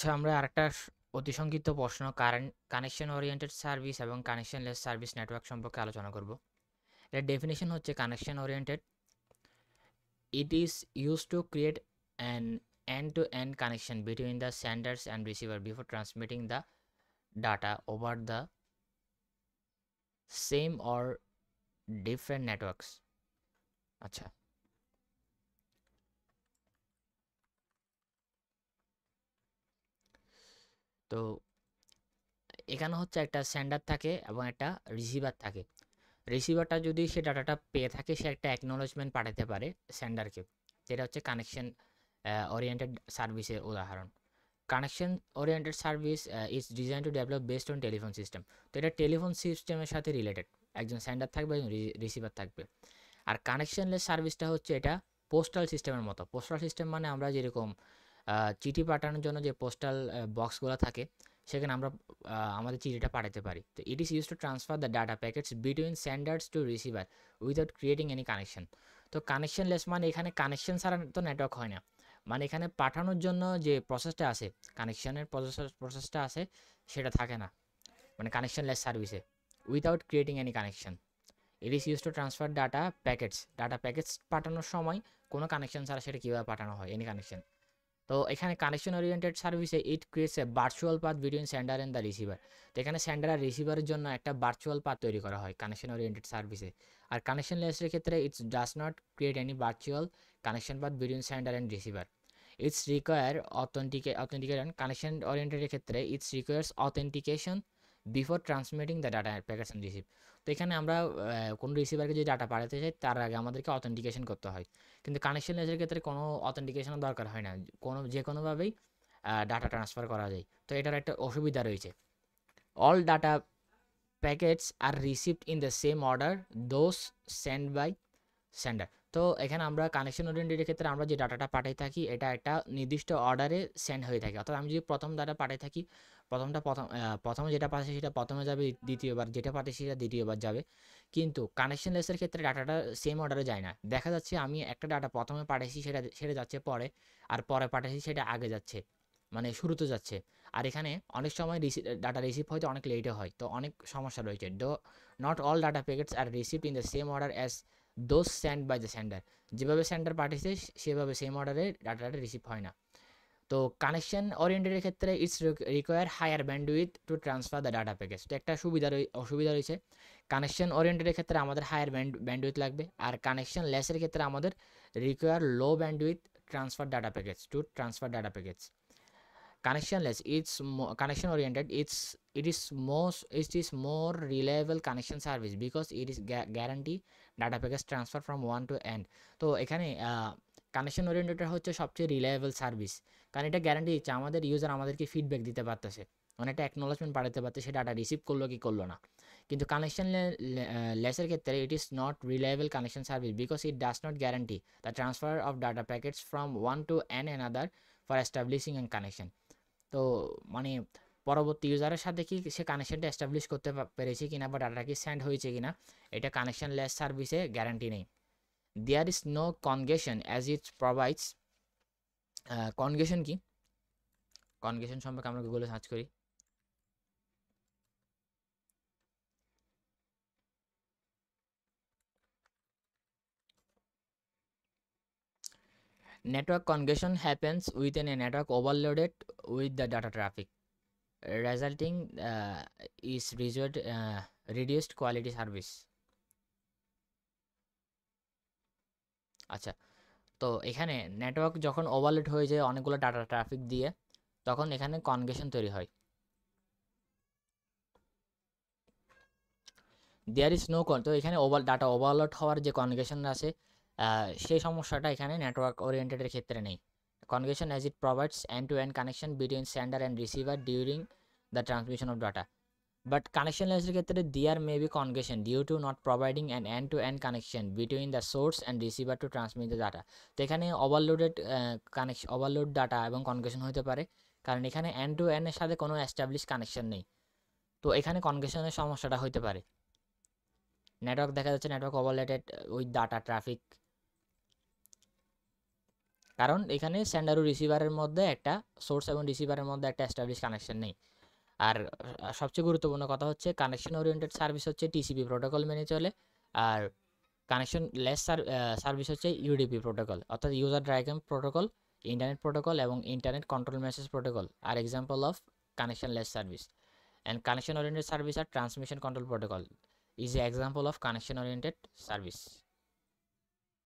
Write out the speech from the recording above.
আচ্ছা, আমরা আরেকটা অতি সংক্ষিপ্ত প্রশ্ন কানেকশন ওরিয়েন্টেড সার্ভিস এবং কানেকশনলেস সার্ভিস নেটওয়ার্ক সম্পর্কে আলোচনা করব। এর ডেফিনেশন হচ্ছে connection oriented, it is use to create an end to end connection between the senders and receiver before transmitting the data over the same or different networks. আচ্ছা, তো এখানে হচ্ছে একটা সেন্ডার থাকে এবং একটা রিসিভার থাকে। রিসিভারটা যদি সে ডাটাটা পেয়ে থাকে, সে একটা অ্যাকনোলেজমেন্ট পাঠাতে পারে সেন্ডারকে। যেটা হচ্ছে কানেকশন ওরিয়েন্টেড সার্ভিসের উদাহরণ। Connection oriented service is design to develop based on telephone system. তো এটা টেলিফোন সিস্টেমের সাথে রিলেটেড, একজন সেন্ডার থাকবে, একজন রিসিভার থাকবে। আর কানেকশনলেস সার্ভিসটা হচ্ছে এটা পোস্টাল সিস্টেমের মতো। পোস্টাল সিস্টেম মানে আমরা যেরকম চিঠি পাঠানোর জন্য যে পোস্টাল বক্সগুলো থাকে, সেখানে আমরা আমাদের চিঠিটা পাঠাতে পারি। তো it is use to transfer the data packets between senders to receiver without creating any connection. তো কানেকশনলেস মানে এখানে কানেকশন ছাড়া তো নেটওয়ার্ক হয় না। মানে এখানে পাঠানোর জন্য যে প্রসেসটা আছে, কানেকশনের প্রসেসটা আছে, সেটা থাকে না মানে কানেকশনলেস সার্ভিসে, without creating any connection. It is use to transfer data packets পাঠানোর সময় কোনো কানেকশন ছাড়া সেটা কীভাবে পাঠানো হয়, এনি কানেকশন। তো এখানে কানেকশন ওরিয়েন্টেড সার্ভিসে it creates a virtual path between sender and the receiver. তো এখানে সেন্ডার আর রিসিভারের জন্য একটা ভার্চুয়াল পাথ তৈরি করা হয় কানেকশন ওরিয়েন্টেড সার্ভিসে। আর কানেকশন লেসের ক্ষেত্রে its does not create any virtual connection path between sender and receiver. Its require authentication. Connection ওরিয়েন্টেডের ক্ষেত্রে its requires authentication before transmitting the data packets and receive. তো এখানে আমরা কোনো রিসিভারকে যদি ডাটা পাঠাতে চাই, তার আগে আমাদেরকে অথেন্টিকেশন করতে হয়। কিন্তু কানেকশন লেসের ক্ষেত্রে কোনো অথেন্টিকেশনের দরকার হয় না, যে কোনোভাবেই ডাটা ট্রান্সফার করা যায়। তো এটার একটা অসুবিধা রয়েছে, all data packets are received in the same order those send by sender. তো এখানে আমরা কানেকশন ওরিয়েন্টেডের ক্ষেত্রে আমরা যে ডাটাটা পাঠাই থাকি, এটা একটা নির্দিষ্ট অর্ডারে সেন্ড হয়ে থাকে। অর্থাৎ আমি যদি প্রথম ডাটা পাঠাই থাকি, প্রথমে যেটা পাঠাচ্ছি সেটা প্রথমে যাবে, দ্বিতীয়বার যেটা পাঠাচ্ছি সেটা দ্বিতীয়বার যাবে। কিন্তু কানেকশন লেসের ক্ষেত্রে ডাটাটা সেম অর্ডারে যায় না। দেখা যাচ্ছে আমি একটা ডাটা প্রথমে পাঠাইছি, সেটা যাচ্ছে পরে, আর পরে পাঠাইছি সেটা আগে যাচ্ছে, মানে শুরুতে যাচ্ছে। আর এখানে অনেক সময় ডাটা রিসিভ হয়তো অনেক লেটে হয়, তো অনেক সমস্যা রয়েছে। Not all data packets are received in the same order as those send by the sender. যেভাবে সেন্ডার পাঠিয়েছে সেভাবে সেম অর্ডারে ডাটাটা রিসিভ হয় না। তো কানেকশন ওরিয়েন্টেডের ক্ষেত্রে it's require higher bandwidth to transfer the data package. তো একটা অসুবিধা রয়েছে, কানেকশন ওরিয়েন্টেডের ক্ষেত্রে আমাদের হায়ার ব্যান্ডউইথ লাগবে, আর কানেকশন লেসের ক্ষেত্রে আমাদের require low bandwidth transfer data package. Connectionless, connection oriented, it is more reliable connection service because it is guarantee data package transfer from one to end. তো এখানে কানেকশন ওরিয়েন্টেড হচ্ছে সবচেয়ে reliable service, কারণ এটা guarantee দিচ্ছে আমাদের user আমাদেরকে feedback দিতে পারতেছে, মানে একটা অ্যাকনোলেজমেন্ট পাঠাতে পারতেছে ডাটা রিসিভ করলো কি করলো না। কিন্তু কানেকশন লেসের ক্ষেত্রে it is not reliable connection service because it does not guarantee the transfer of data packets from one to another for establishing an connection. তো মানে পরবর্তী ইউজারের সাথে কি সে কানেকশনটা এস্টাবলিশ করতে পেরেছে কিনা বা ডাটা কি সেন্ড হয়েছে কিনা, এটা কানেকশন লেস সার্ভিসে গ্যারান্টি নেই। There is no congestion as it provides. Congestion কি? কনগেশন সম্পর্কে আমরা গুগলে সার্চ করি। Network congestion happens within a network overloaded with the data traffic, resulting is reduced quality service. আচ্ছা, তো এখানে নেটওয়ার্ক যখন ওভারলোড হয়ে যায় অনেকগুলো ডাটা ট্রাফিক দিয়ে, তখন এখানে কনগেশন তৈরি হয়। দেয়ার ইজ নো তো এখানে ডাটা ওভারলোড হওয়ার যে কনগেশন আছে, সেই সমস্যাটা এখানে নেটওয়ার্ক ওরিয়েন্টেডের ক্ষেত্রে নেই। Congestion as it provides end to end connection between sender and receiver during the transmission of data. But connection লেসের ক্ষেত্রে there may be congestion due to not providing an end to end connection between the source and receiver to transmit the data. তো এখানে overload data এবং কনগেশন হতে পারে, কারণ এখানে and to and এর সাথে কোনো এস্টাবলিশ কানেকশন নেই। তো এখানে কনগেশনের সমস্যাটা হতে পারে। নেটওয়ার্ক দেখা যাচ্ছে network overloaded with data traffic. কারণ এখানে সেন্ডার ও রিসিভারের মধ্যে একটা সোর্স এবং রিসিভারের মধ্যে একটা এস্টাবলিশ কানেকশন নেই। আর সবচেয়ে গুরুত্বপূর্ণ কথা হচ্ছে কানেকশন ওরিয়েন্টেড সার্ভিস হচ্ছে টিসিপি প্রোটোকল মেনে চলে, আর কানেকশন লেস সার্ভিস হচ্ছে ইউডিপি প্রোটোকল, অর্থাৎ user diagram protocol, internet protocol এবং ইন্টারনেট কন্ট্রোল মেসেজ প্রোটোকল আর example of connectionless service. And connection oriented service আর transmission control protocol is a example of connection oriented service.